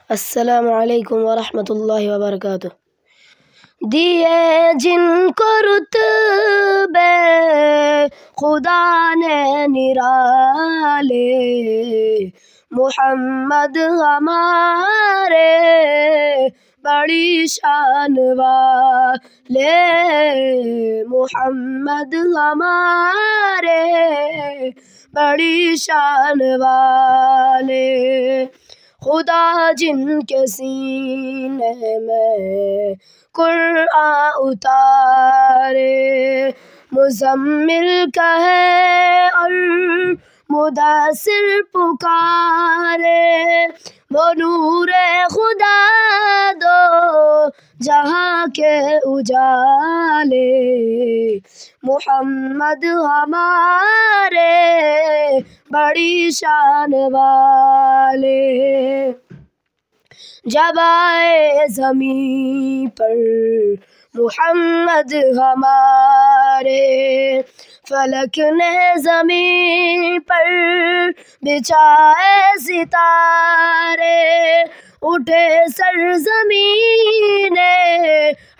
السلام علیکم ورحمۃ اللہ وبرکاتہ۔ دیے جن کو رتبے خدا نے نرالے، محمد ہمارے بڑی شان والے، محمد ہمارے بڑی شان والے۔ خدا جن کے سینے میں قرآن اتارے، مزمل کہے اور مدثر پکارے، وہ نور خدا دو جہاں کے اجالے، محمد ہمارے بڑی شان والے۔ جب آئے زمین پر محمد ہمارے، فلک نے زمین پر بچھائے ستارے، اٹھے سرزمین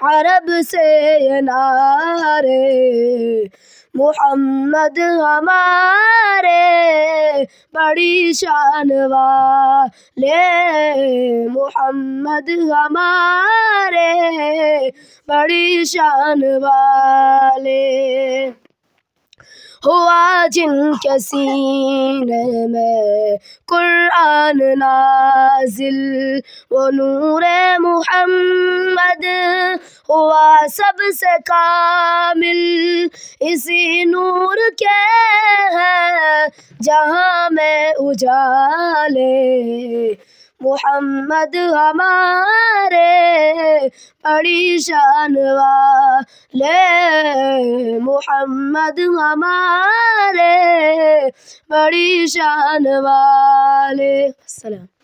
عرب سے یہ نعرے، محمد ہمارے بڑی شان والے، محمد ہمارے بڑی شان والے۔ ہوا جن کے سینے میں قرآن نازل، وہ نور محمد ہوا سب سے کامل، اسی نور کے ہیں جہاں میں اجالے، محمد ہمارے بڑی شان والے، محمد ہمارے بڑی شان والے۔ السلام۔